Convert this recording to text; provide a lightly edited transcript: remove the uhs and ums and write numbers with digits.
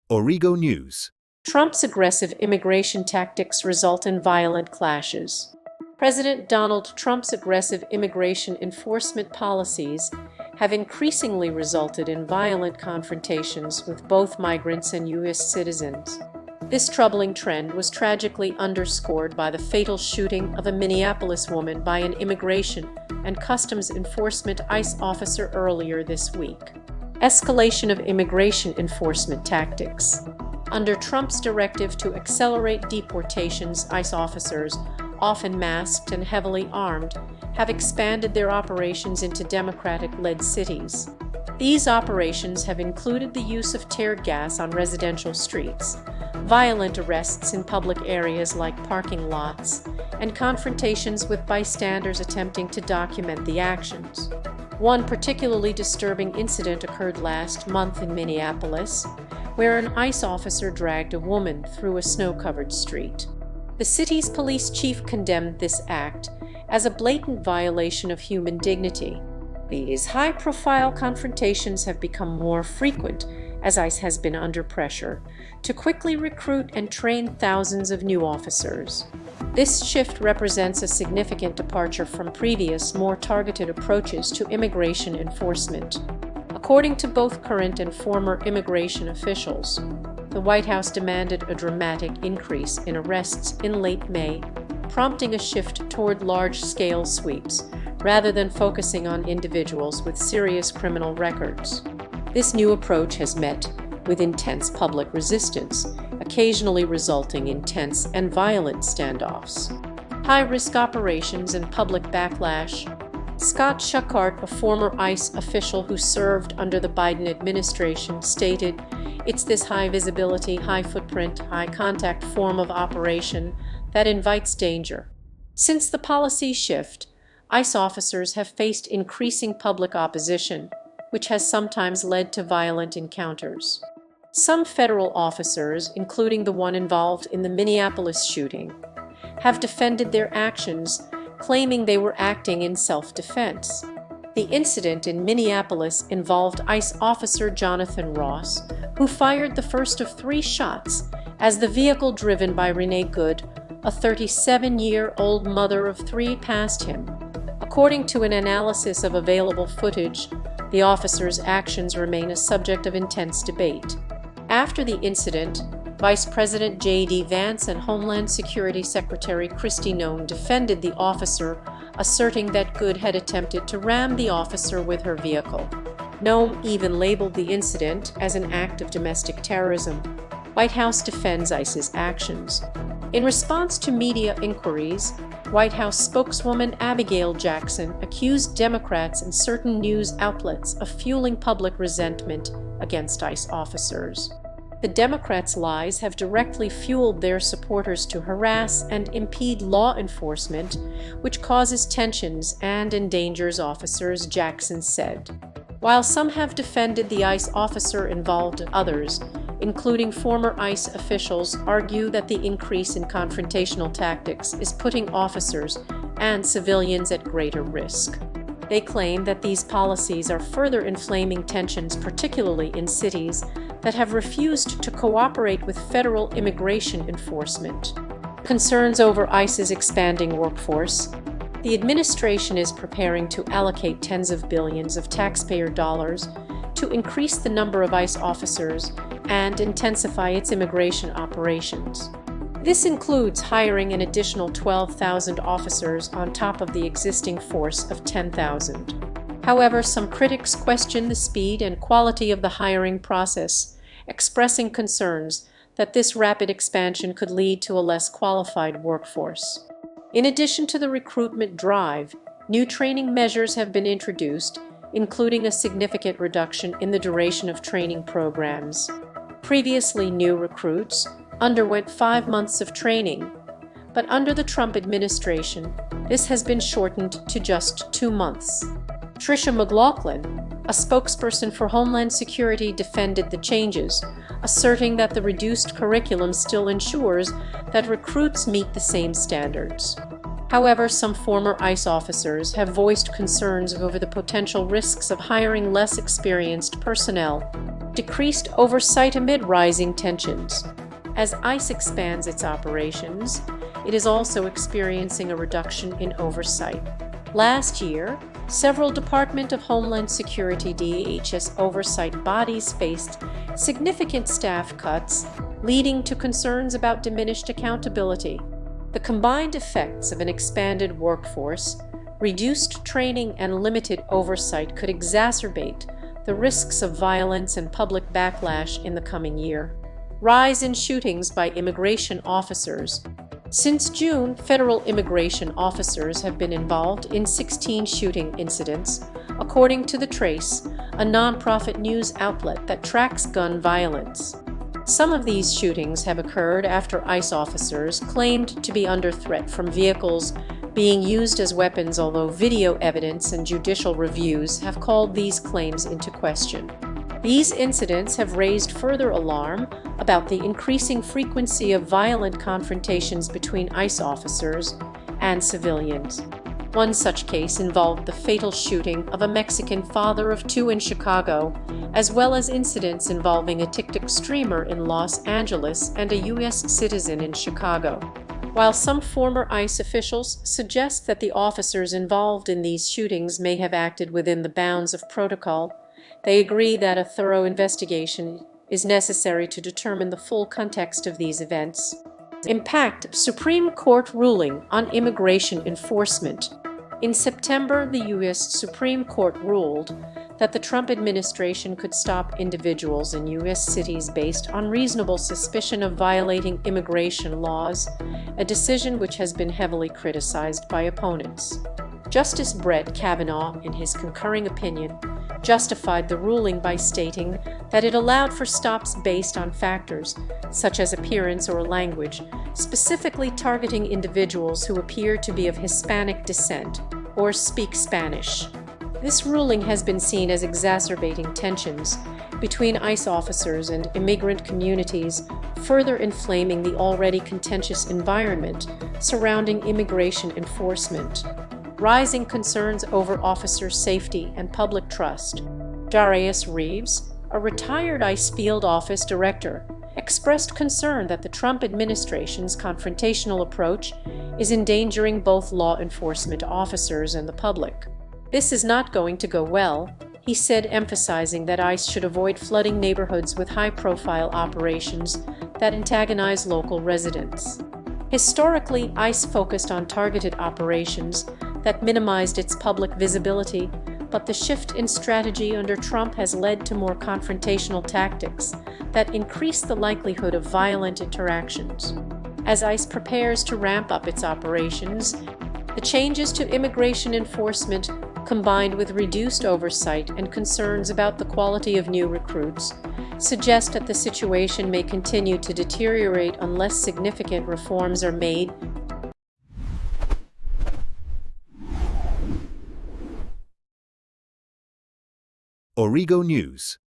Origo News. Trump's aggressive immigration tactics result in violent clashes. President Donald Trump's aggressive immigration enforcement policies have increasingly resulted in violent confrontations with both migrants and U.S. citizens. This troubling trend was tragically underscored by the fatal shooting of a Minneapolis woman by an Immigration and Customs Enforcement ICE officer earlier this week. Escalation of immigration enforcement tactics. Under Trump's directive to accelerate deportations, ICE officers, often masked and heavily armed, have expanded their operations into Democratic-led cities. These operations have included the use of tear gas on residential streets, violent arrests in public areas like parking lots, and confrontations with bystanders attempting to document the actions. One particularly disturbing incident occurred last month in Minneapolis, where an ICE officer dragged a woman through a snow-covered street. The city's police chief condemned this act as a blatant violation of human dignity. These high-profile confrontations have become more frequent as ICE has been under pressure to quickly recruit and train thousands of new officers. This shift represents a significant departure from previous, more targeted approaches to immigration enforcement. According to both current and former immigration officials, the White House demanded a dramatic increase in arrests in late May, prompting a shift toward large-scale sweeps rather than focusing on individuals with serious criminal records. This new approach has met with intense public resistance, occasionally resulting in tense and violent standoffs. High-risk operations and public backlash. Scott Schuchart, a former ICE official who served under the Biden administration, stated, "It's this high-visibility, high-footprint, high-contact form of operation that invites danger." Since the policy shift, ICE officers have faced increasing public opposition, which has sometimes led to violent encounters. Some federal officers, including the one involved in the Minneapolis shooting, have defended their actions, claiming they were acting in self-defense. The incident in Minneapolis involved ICE officer Jonathan Ross, who fired the first of 3 shots as the vehicle driven by Renee Good, a 37-year-old mother of 3, passed him. According to an analysis of available footage, the officer's actions remain a subject of intense debate. After the incident, Vice President J.D. Vance and Homeland Security Secretary Kristi Noem defended the officer, asserting that Good had attempted to ram the officer with her vehicle. Noem even labeled the incident as an act of domestic terrorism. White House defends ICE's actions. In response to media inquiries, White House spokeswoman Abigail Jackson accused Democrats and certain news outlets of fueling public resentment against ICE officers. The Democrats' lies have directly fueled their supporters to harass and impede law enforcement, which causes tensions and endangers officers, Jackson said. While some have defended the ICE officer involved, others, including former ICE officials, argue that the increase in confrontational tactics is putting officers and civilians at greater risk. They claim that these policies are further inflaming tensions, particularly in cities that have refused to cooperate with federal immigration enforcement. Concerns over ICE's expanding workforce. The administration is preparing to allocate tens of billions of taxpayer dollars to increase the number of ICE officers and intensify its immigration operations. This includes hiring an additional 12,000 officers on top of the existing force of 10,000. However, some critics question the speed and quality of the hiring process, expressing concerns that this rapid expansion could lead to a less qualified workforce. In addition to the recruitment drive, new training measures have been introduced, including a significant reduction in the duration of training programs. Previously, new recruits underwent 5 months of training, but under the Trump administration, this has been shortened to just 2 months. Tricia McLaughlin, a spokesperson for Homeland Security, defended the changes, asserting that the reduced curriculum still ensures that recruits meet the same standards. However, some former ICE officers have voiced concerns over the potential risks of hiring less experienced personnel, decreased oversight amid rising tensions. As ICE expands its operations, it is also experiencing a reduction in oversight. Last year, several Department of Homeland Security (DHS) oversight bodies faced significant staff cuts, leading to concerns about diminished accountability. The combined effects of an expanded workforce, reduced training, and limited oversight could exacerbate the risks of violence and public backlash in the coming year. Rise in shootings by immigration officers. Since June, federal immigration officers have been involved in 16 shooting incidents, according to The Trace, a nonprofit news outlet that tracks gun violence. Some of these shootings have occurred after ICE officers claimed to be under threat from vehicles being used as weapons, although video evidence and judicial reviews have called these claims into question. These incidents have raised further alarm about the increasing frequency of violent confrontations between ICE officers and civilians. One such case involved the fatal shooting of a Mexican father of two in Chicago, as well as incidents involving a TikTok streamer in Los Angeles and a U.S. citizen in Chicago. While some former ICE officials suggest that the officers involved in these shootings may have acted within the bounds of protocol, they agree that a thorough investigation is necessary to determine the full context of these events. Impact: Supreme Court ruling on immigration enforcement. In September, the U.S. Supreme Court ruled that the Trump administration could stop individuals in U.S. cities based on reasonable suspicion of violating immigration laws, a decision which has been heavily criticized by opponents. Justice Brett Kavanaugh, in his concurring opinion, justified the ruling by stating that it allowed for stops based on factors such as appearance or language, specifically targeting individuals who appear to be of Hispanic descent or speak Spanish. This ruling has been seen as exacerbating tensions between ICE officers and immigrant communities, further inflaming the already contentious environment surrounding immigration enforcement. Rising concerns over officer safety and public trust. Darius Reeves, a retired ICE field office director, expressed concern that the Trump administration's confrontational approach is endangering both law enforcement officers and the public. "This is not going to go well," he said, emphasizing that ICE should avoid flooding neighborhoods with high-profile operations that antagonize local residents. Historically, ICE focused on targeted operations that minimized its public visibility, but the shift in strategy under Trump has led to more confrontational tactics that increase the likelihood of violent interactions. As ICE prepares to ramp up its operations, the changes to immigration enforcement, combined with reduced oversight and concerns about the quality of new recruits, suggest that the situation may continue to deteriorate unless significant reforms are made. Origo News.